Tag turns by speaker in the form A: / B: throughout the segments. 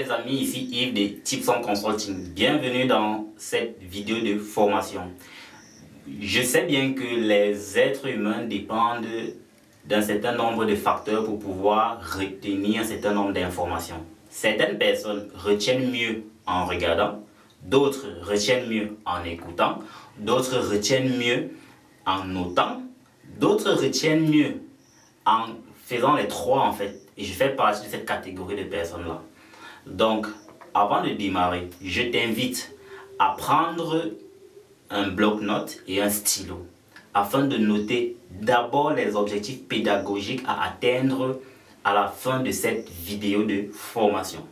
A: les amis, ici Yves de Tips on Consulting. Bienvenue dans cette vidéo de formation. Je sais bien que les êtres humains dépendent d'un certain nombre de facteurs pour pouvoir retenir un certain nombre d'informations. Certaines personnes retiennent mieux en regardant, d'autres retiennent mieux en écoutant, d'autres retiennent mieux en notant, d'autres retiennent mieux en faisant les trois en fait. Et je fais partie de cette catégorie de personnes-là. Donc, avant de démarrer, je t'invite à prendre un bloc-notes et un stylo afin de noter d'abord les objectifs pédagogiques à atteindre à la fin de cette vidéo de formation.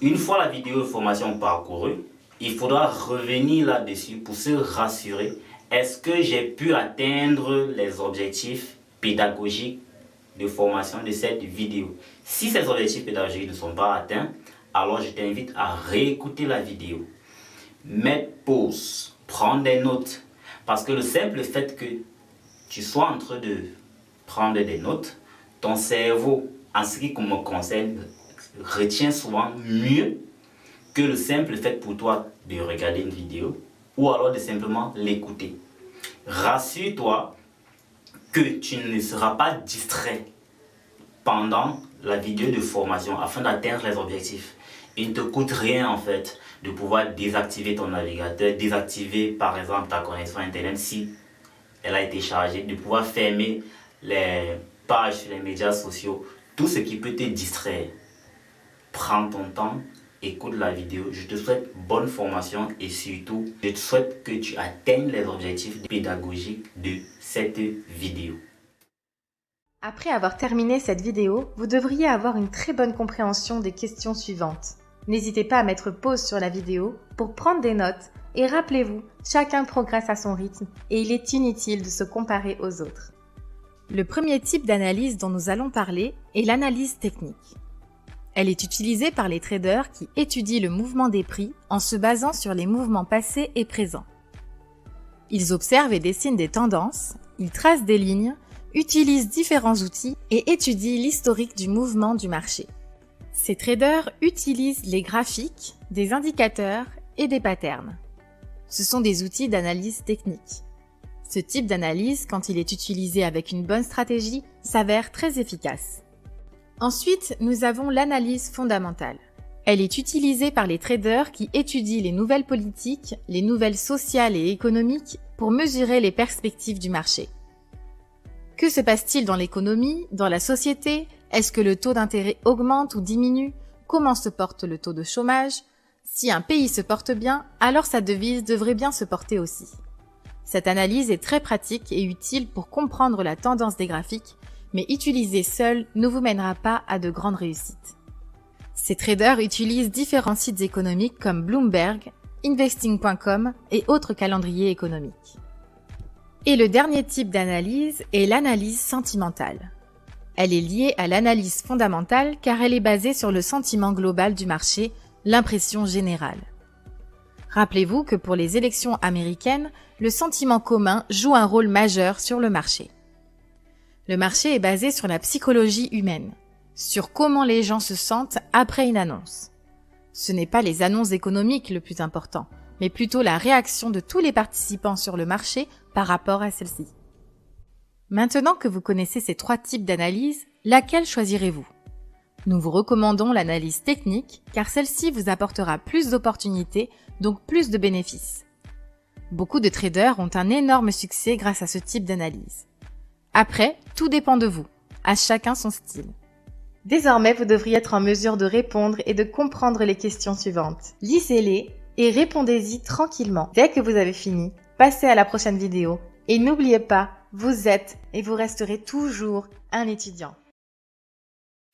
A: Une fois la vidéo de formation parcourue, il faudra revenir là-dessus pour se rassurer. Est-ce que j'ai pu atteindre les objectifs pédagogiques de formation de cette vidéo? Si ces objectifs pédagogiques ne sont pas atteints, alors je t'invite à réécouter la vidéo. Mettre pause, prendre des notes. Parce que le simple fait que tu sois en train de prendre des notes, ton cerveau, en ce qui me concerne, retient souvent mieux que le simple fait pour toi de regarder une vidéo ou alors de simplement l'écouter. Rassure-toi que tu ne seras pas distrait pendant la vidéo de formation afin d'atteindre les objectifs. Il ne te coûte rien en fait de pouvoir désactiver ton navigateur, désactiver par exemple ta connexion internet si elle a été chargée, de pouvoir fermer les pages sur les médias sociaux, tout ce qui peut te distraire. Prends ton temps, écoute la vidéo. Je te souhaite bonne formation et surtout, je te souhaite que tu atteignes les objectifs pédagogiques de cette vidéo.
B: Après avoir terminé cette vidéo, vous devriez avoir une très bonne compréhension des questions suivantes. N'hésitez pas à mettre pause sur la vidéo pour prendre des notes et rappelez-vous, chacun progresse à son rythme et il est inutile de se comparer aux autres. Le premier type d'analyse dont nous allons parler est l'analyse technique. Elle est utilisée par les traders qui étudient le mouvement des prix en se basant sur les mouvements passés et présents. Ils observent et dessinent des tendances, ils tracent des lignes, utilisent différents outils et étudient l'historique du mouvement du marché. Ces traders utilisent les graphiques, des indicateurs et des patterns. Ce sont des outils d'analyse technique. Ce type d'analyse, quand il est utilisé avec une bonne stratégie, s'avère très efficace. Ensuite, nous avons l'analyse fondamentale. Elle est utilisée par les traders qui étudient les nouvelles politiques, les nouvelles sociales et économiques pour mesurer les perspectives du marché. Que se passe-t-il dans l'économie, dans la société? Est-ce que le taux d'intérêt augmente ou diminue? Comment se porte le taux de chômage? Si un pays se porte bien, alors sa devise devrait bien se porter aussi. Cette analyse est très pratique et utile pour comprendre la tendance des graphiques, mais utiliser seul ne vous mènera pas à de grandes réussites. Ces traders utilisent différents sites économiques comme Bloomberg, Investing.com et autres calendriers économiques. Et le dernier type d'analyse est l'analyse sentimentale. Elle est liée à l'analyse fondamentale car elle est basée sur le sentiment global du marché, l'impression générale. Rappelez-vous que pour les élections américaines, le sentiment commun joue un rôle majeur sur le marché. Le marché est basé sur la psychologie humaine, sur comment les gens se sentent après une annonce. Ce n'est pas les annonces économiques le plus important, mais plutôt la réaction de tous les participants sur le marché par rapport à celle-ci. Maintenant que vous connaissez ces trois types d'analyse, laquelle choisirez-vous? Nous vous recommandons l'analyse technique car celle-ci vous apportera plus d'opportunités, donc plus de bénéfices. Beaucoup de traders ont un énorme succès grâce à ce type d'analyse. Après, tout dépend de vous, à chacun son style. Désormais, vous devriez être en mesure de répondre et de comprendre les questions suivantes. Lisez-les et répondez-y tranquillement. Dès que vous avez fini, passez à la prochaine vidéo et n'oubliez pas, vous êtes et vous resterez toujours un étudiant.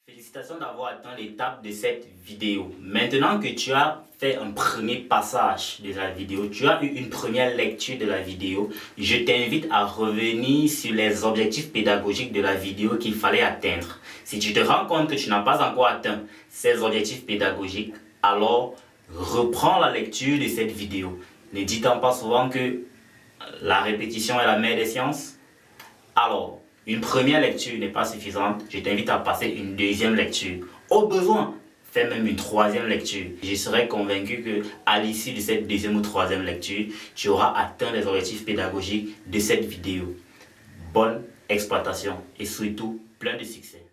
A: Félicitations d'avoir atteint l'étape de cette vidéo. Maintenant que tu as fait un premier passage de la vidéo, tu as eu une première lecture de la vidéo, je t'invite à revenir sur les objectifs pédagogiques de la vidéo qu'il fallait atteindre. Si tu te rends compte que tu n'as pas encore atteint ces objectifs pédagogiques, alors reprends la lecture de cette vidéo. Ne dit-on pas souvent que la répétition est la mère des sciences? Alors, une première lecture n'est pas suffisante, je t'invite à passer une deuxième lecture. Au besoin, fais même une troisième lecture. Je serais convaincu qu'à l'issue de cette deuxième ou troisième lecture, tu auras atteint les objectifs pédagogiques de cette vidéo. Bonne exploitation et surtout plein de succès.